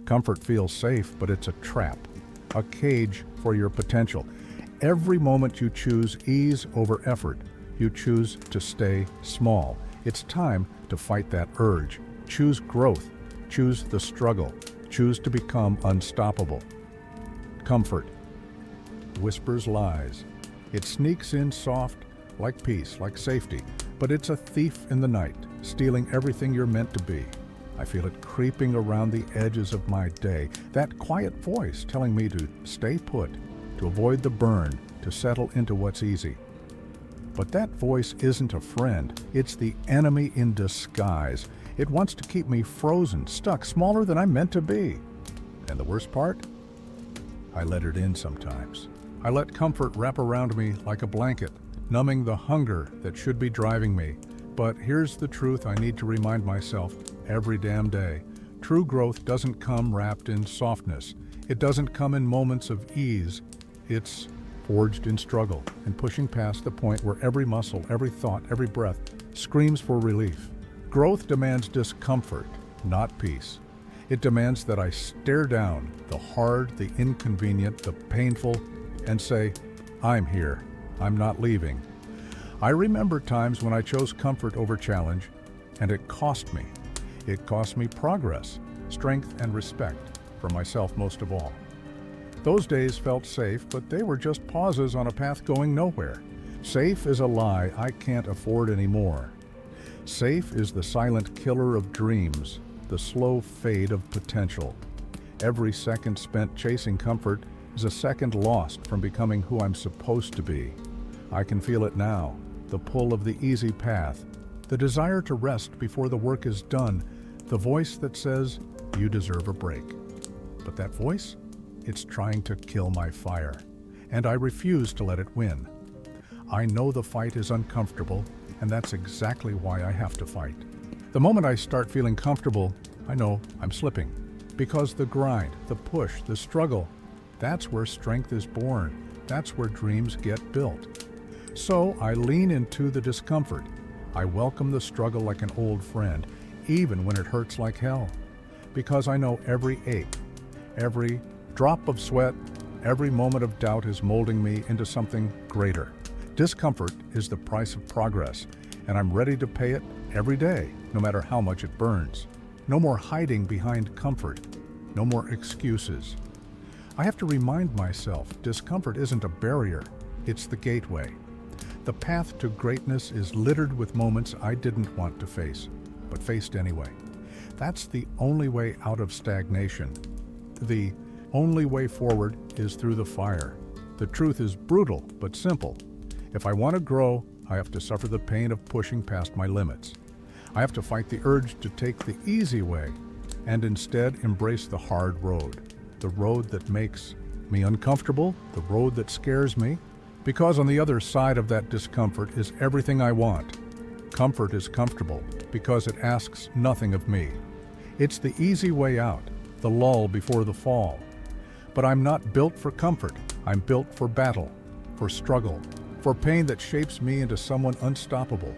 Comfort feels safe, but it's a trap, a cage for your potential. Every moment you choose ease over effort, you choose to stay small. It's time to fight that urge. Choose growth. Choose the struggle. Choose to become unstoppable. Comfort whispers lies. It sneaks in soft, like peace, like safety, but it's a thief in the night, stealing everything you're meant to be. I feel it creeping around the edges of my day, that quiet voice telling me to stay put, to avoid the burn, to settle into what's easy. But that voice isn't a friend, it's the enemy in disguise. It wants to keep me frozen, stuck, smaller than I'm meant to be. And the worst part? I let it in sometimes. I let comfort wrap around me like a blanket, numbing the hunger that should be driving me. But here's the truth I need to remind myself every damn day. True growth doesn't come wrapped in softness. It doesn't come in moments of ease. It's forged in struggle and pushing past the point where every muscle, every thought, every breath screams for relief. Growth demands discomfort, not peace. It demands that I stare down the hard, the inconvenient, the painful, and say, I'm here. I'm not leaving. I remember times when I chose comfort over challenge, and it cost me. It cost me progress, strength, and respect for myself most of all. Those days felt safe, but they were just pauses on a path going nowhere. Safe is a lie I can't afford anymore. Safe is the silent killer of dreams, the slow fade of potential. Every second spent chasing comfort is a second lost from becoming who I'm supposed to be. I can feel it now, the pull of the easy path, the desire to rest before the work is done, the voice that says, you deserve a break. But that voice? It's trying to kill my fire, and I refuse to let it win. I know the fight is uncomfortable, and that's exactly why I have to fight. The moment I start feeling comfortable, I know I'm slipping, because the grind, the push, the struggle, that's where strength is born. That's where dreams get built. So I lean into the discomfort. I welcome the struggle like an old friend, even when it hurts like hell, because I know every ache, every drop of sweat, every moment of doubt is molding me into something greater. Discomfort is the price of progress, and I'm ready to pay it every day, no matter how much it burns. No more hiding behind comfort. No more excuses. I have to remind myself discomfort isn't a barrier, it's the gateway. The path to greatness is littered with moments I didn't want to face, but faced anyway. That's the only way out of stagnation. The only way forward is through the fire. The truth is brutal, but simple. If I want to grow, I have to suffer the pain of pushing past my limits. I have to fight the urge to take the easy way and instead embrace the hard road, the road that makes me uncomfortable, the road that scares me, because on the other side of that discomfort is everything I want. Comfort is comfortable because it asks nothing of me. It's the easy way out, the lull before the fall. But I'm not built for comfort. I'm built for battle, for struggle, for pain that shapes me into someone unstoppable.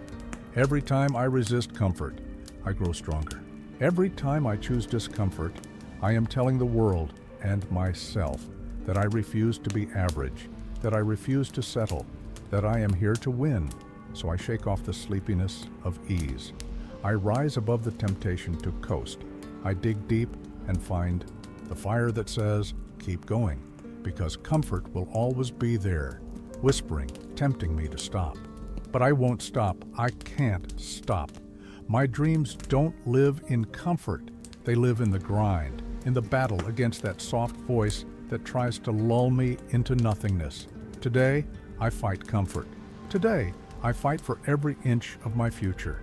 Every time I resist comfort, I grow stronger. Every time I choose discomfort, I am telling the world and myself that I refuse to be average, that I refuse to settle, that I am here to win. So I shake off the sleepiness of ease. I rise above the temptation to coast. I dig deep and find the fire that says, keep going, because comfort will always be there, whispering, tempting me to stop. But I won't stop. I can't stop. My dreams don't live in comfort. They live in the grind, in the battle against that soft voice that tries to lull me into nothingness. Today, I fight comfort. Today, I fight for every inch of my future.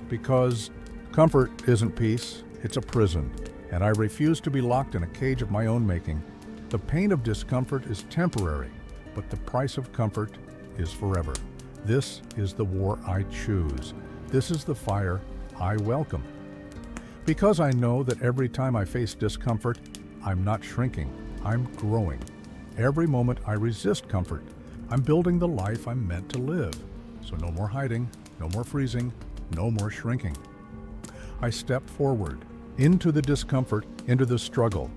Because comfort isn't peace, it's a prison, and I refuse to be locked in a cage of my own making. The pain of discomfort is temporary, but the price of comfort is forever. This is the war I choose. This is the fire I welcome. Because I know that every time I face discomfort, I'm not shrinking, I'm growing. Every moment I resist comfort, I'm building the life I'm meant to live. So no more hiding, no more freezing, no more shrinking. I step forward, into the discomfort, into the struggle,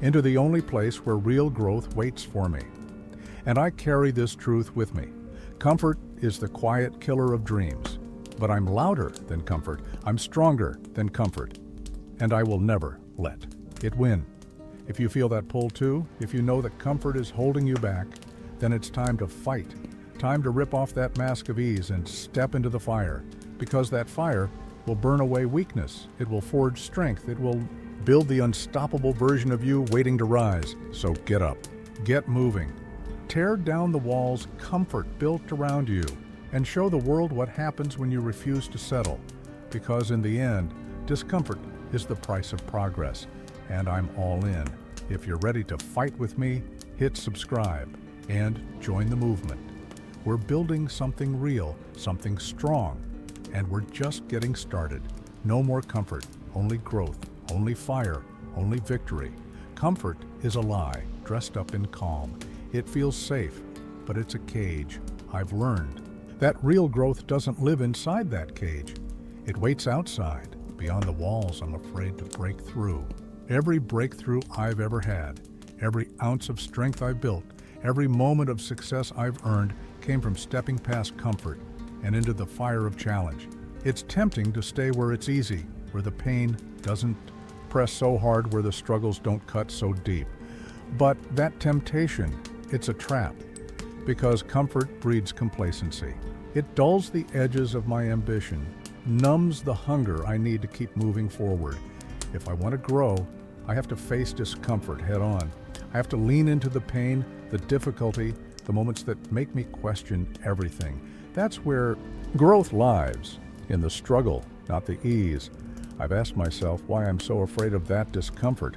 into the only place where real growth waits for me. And I carry this truth with me. Comfort is the quiet killer of dreams, but I'm louder than comfort. I'm stronger than comfort, and I will never let it win. If you feel that pull too, if you know that comfort is holding you back, then it's time to fight. Time to rip off that mask of ease and step into the fire, because that fire will burn away weakness. It will forge strength. It will build the unstoppable version of you waiting to rise. So get up, get moving. Tear down the walls comfort built around you and show the world what happens when you refuse to settle. Because in the end, discomfort is the price of progress, and I'm all in. If you're ready to fight with me, hit subscribe and join the movement. We're building something real, something strong, and we're just getting started. No more comfort, only growth, only fire, only victory. Comfort is a lie dressed up in calm. It feels safe, but it's a cage. I've learned that real growth doesn't live inside that cage. It waits outside, beyond the walls I'm afraid to break through. Every breakthrough I've ever had, every ounce of strength I've built, every moment of success I've earned came from stepping past comfort and into the fire of challenge. It's tempting to stay where it's easy, where the pain doesn't press so hard, where the struggles don't cut so deep. But that temptation, it's a trap, because comfort breeds complacency. It dulls the edges of my ambition, numbs the hunger I need to keep moving forward. If I want to grow, I have to face discomfort head on. I have to lean into the pain, the difficulty, the moments that make me question everything. That's where growth lies, in the struggle, not the ease. I've asked myself why I'm so afraid of that discomfort.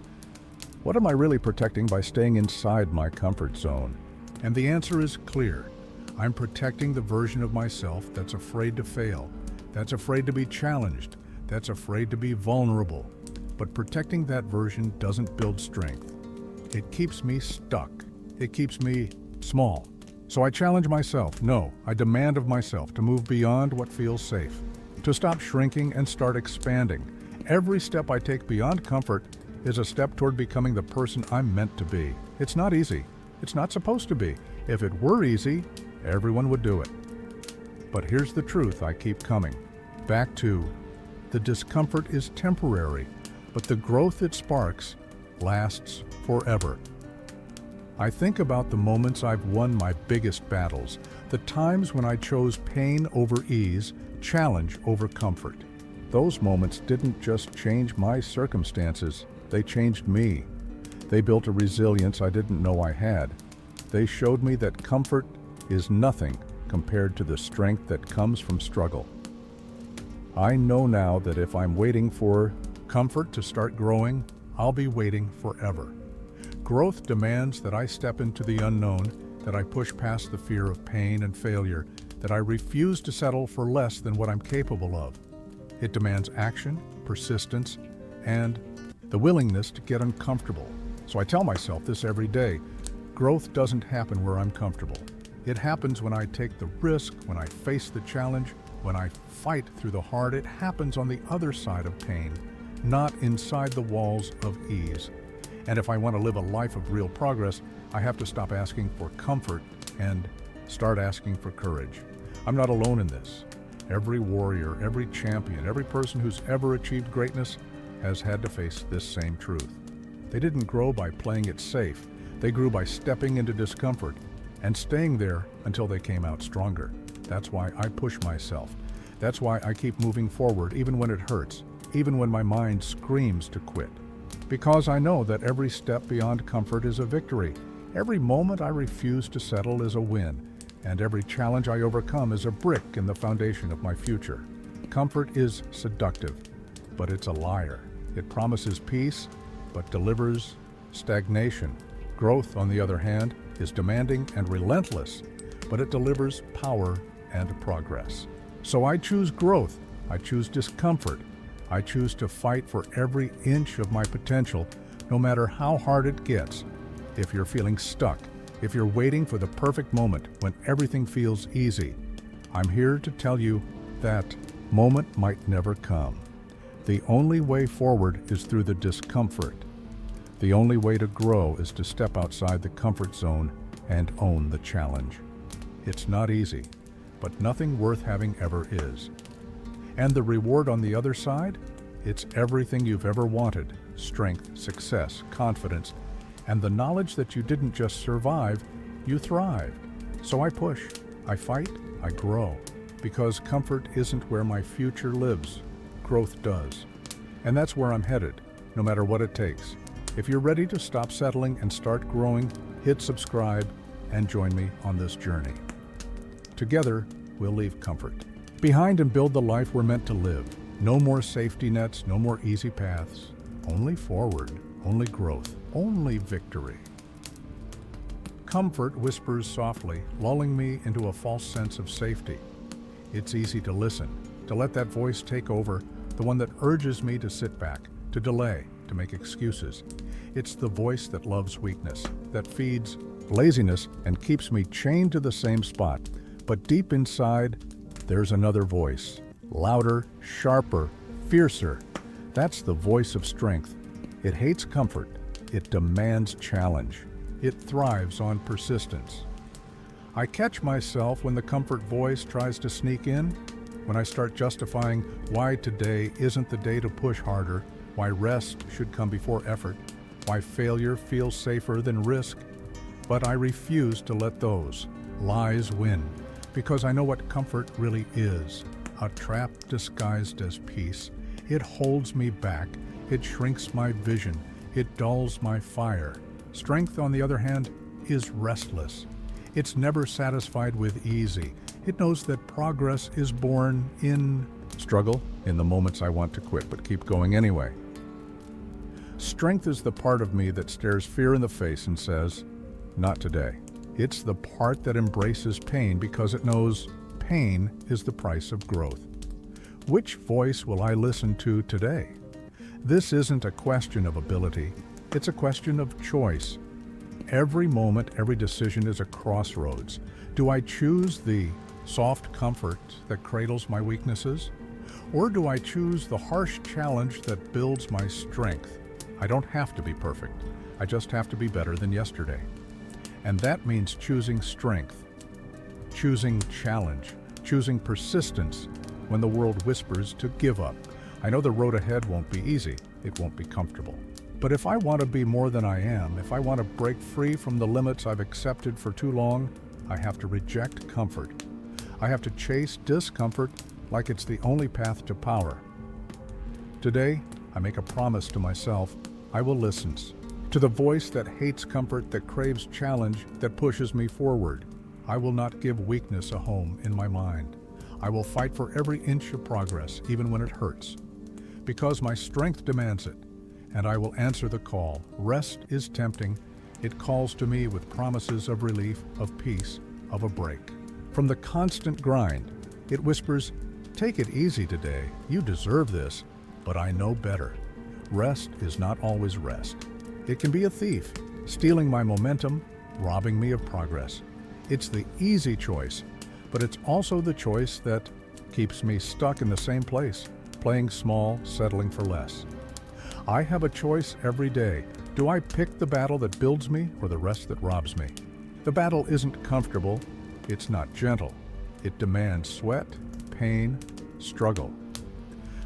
What am I really protecting by staying inside my comfort zone? And the answer is clear. I'm protecting the version of myself that's afraid to fail, that's afraid to be challenged, that's afraid to be vulnerable. But protecting that version doesn't build strength. It keeps me stuck. It keeps me small. So I challenge myself. No, I demand of myself to move beyond what feels safe, to stop shrinking and start expanding. Every step I take beyond comfort is a step toward becoming the person I'm meant to be. It's not easy. It's not supposed to be. If it were easy, everyone would do it. But here's the truth I keep coming back to. The discomfort is temporary, but the growth it sparks lasts forever. I think about the moments I've won my biggest battles, the times when I chose pain over ease, challenge over comfort. Those moments didn't just change my circumstances, they changed me. They built a resilience I didn't know I had. They showed me that comfort is nothing compared to the strength that comes from struggle. I know now that if I'm waiting for comfort to start growing, I'll be waiting forever. Growth demands that I step into the unknown, that I push past the fear of pain and failure, that I refuse to settle for less than what I'm capable of. It demands action, persistence, and the willingness to get uncomfortable. So I tell myself this every day. Growth doesn't happen where I'm comfortable. It happens when I take the risk, when I face the challenge, when I fight through the hard. It happens on the other side of pain, not inside the walls of ease. And if I want to live a life of real progress, I have to stop asking for comfort and start asking for courage. I'm not alone in this. Every warrior, every champion, every person who's ever achieved greatness has had to face this same truth. They didn't grow by playing it safe. They grew by stepping into discomfort and staying there until they came out stronger. That's why I push myself. That's why I keep moving forward even when it hurts, even when my mind screams to quit. Because I know that every step beyond comfort is a victory. Every moment I refuse to settle is a win, and every challenge I overcome is a brick in the foundation of my future. Comfort is seductive, but it's a liar. It promises peace, but delivers stagnation. Growth, on the other hand, is demanding and relentless, but it delivers power and progress. So I choose growth. I choose discomfort. I choose to fight for every inch of my potential, no matter how hard it gets. If you're feeling stuck, if you're waiting for the perfect moment when everything feels easy, I'm here to tell you that moment might never come. The only way forward is through the discomfort. The only way to grow is to step outside the comfort zone and own the challenge. It's not easy, but nothing worth having ever is. And the reward on the other side? It's everything you've ever wanted: strength, success, confidence, and the knowledge that you didn't just survive, you thrived. So I push, I fight, I grow, because comfort isn't where my future lives. Growth does. And that's where I'm headed, no matter what it takes. If you're ready to stop settling and start growing, hit subscribe and join me on this journey. Together, we'll leave comfort behind and build the life we're meant to live. No more safety nets, no more easy paths. Only forward, only growth, only victory. Comfort whispers softly, lulling me into a false sense of safety. It's easy to listen, to let that voice take over, the one that urges me to sit back, to delay, to make excuses. It's the voice that loves weakness, that feeds laziness and keeps me chained to the same spot. But deep inside, there's another voice, louder, sharper, fiercer. That's the voice of strength. It hates comfort. It demands challenge. It thrives on persistence. I catch myself when the comfort voice tries to sneak in, when I start justifying why today isn't the day to push harder, why rest should come before effort, why failure feels safer than risk. But I refuse to let those lies win, because I know what comfort really is: a trap disguised as peace. It holds me back. It shrinks my vision. It dulls my fire. Strength, on the other hand, is restless. It's never satisfied with easy. It knows that progress is born in struggle, in the moments I want to quit but keep going anyway. Strength is the part of me that stares fear in the face and says, "Not today." It's the part that embraces pain because it knows pain is the price of growth. Which voice will I listen to today? This isn't a question of ability. It's a question of choice. Every moment, every decision is a crossroads. Do I choose the soft comfort that cradles my weaknesses? Or do I choose the harsh challenge that builds my strength? I don't have to be perfect. I just have to be better than yesterday. And that means choosing strength, choosing challenge, choosing persistence when the world whispers to give up. I know the road ahead won't be easy. It won't be comfortable. But if I want to be more than I am, if I want to break free from the limits I've accepted for too long, I have to reject comfort. I have to chase discomfort like it's the only path to power. Today, I make a promise to myself. I will listen to the voice that hates comfort, that craves challenge, that pushes me forward. I will not give weakness a home in my mind. I will fight for every inch of progress, even when it hurts, because my strength demands it. And I will answer the call. Rest is tempting. It calls to me with promises of relief, of peace, of a break. From the constant grind, it whispers, "Take it easy today. You deserve this." But I know better. Rest is not always rest. It can be a thief, stealing my momentum, robbing me of progress. It's the easy choice, but it's also the choice that keeps me stuck in the same place, playing small, settling for less. I have a choice every day. Do I pick the battle that builds me or the rest that robs me? The battle isn't comfortable. It's not gentle. It demands sweat, pain, struggle.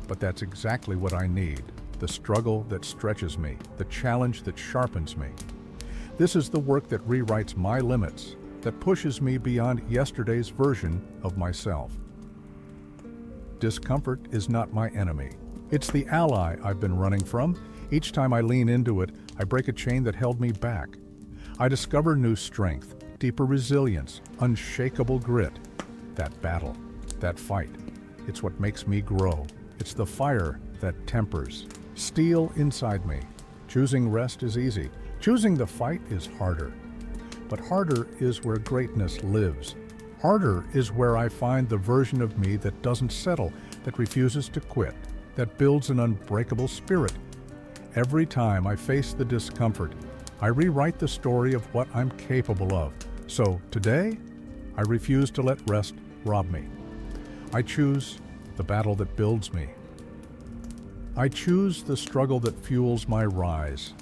But that's exactly what I need. The struggle that stretches me, the challenge that sharpens me. This is the work that rewrites my limits, that pushes me beyond yesterday's version of myself. Discomfort is not my enemy. It's the ally I've been running from. Each time I lean into it, I break a chain that held me back. I discover new strength, deeper resilience, unshakable grit. That battle, that fight, it's what makes me grow. It's the fire that tempers. Steel inside me. Choosing rest is easy. Choosing the fight is harder. But harder is where greatness lives. Harder is where I find the version of me that doesn't settle, that refuses to quit, that builds an unbreakable spirit. Every time I face the discomfort, I rewrite the story of what I'm capable of. So today, I refuse to let rest rob me. I choose the battle that builds me. I choose the struggle that fuels my rise.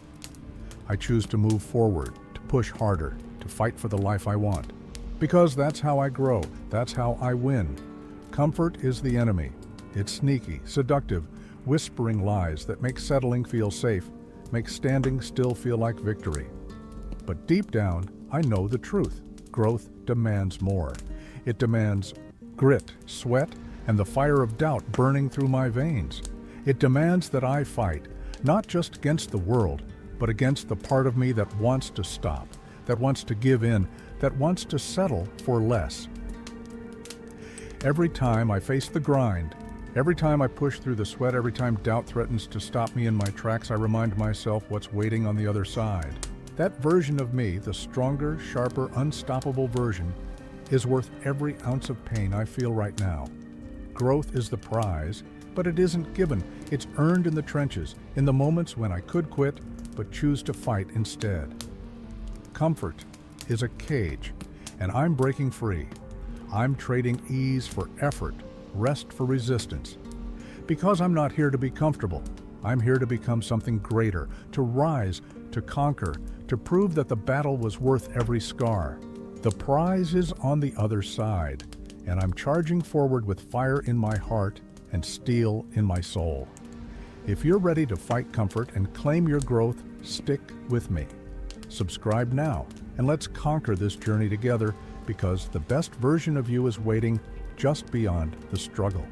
I choose to move forward, to push harder, to fight for the life I want. Because that's how I grow, that's how I win. Comfort is the enemy. It's sneaky, seductive, whispering lies that make settling feel safe, make standing still feel like victory. But deep down, I know the truth. Growth demands more. It demands grit, sweat, and the fire of doubt burning through my veins. It demands that I fight, not just against the world, but against the part of me that wants to stop, that wants to give in, that wants to settle for less. Every time I face the grind, every time I push through the sweat, every time doubt threatens to stop me in my tracks, I remind myself what's waiting on the other side. That version of me, the stronger, sharper, unstoppable version, is worth every ounce of pain I feel right now. Growth is the prize, but it isn't given. It's earned in the trenches, in the moments when I could quit, but choose to fight instead. Comfort is a cage, and I'm breaking free. I'm trading ease for effort, rest for resistance. Because I'm not here to be comfortable. I'm here to become something greater, to rise, to conquer, to prove that the battle was worth every scar. The prize is on the other side, and I'm charging forward with fire in my heart and steel in my soul. If you're ready to fight comfort and claim your growth, stick with me. Subscribe now, and let's conquer this journey together, because the best version of you is waiting just beyond the struggle.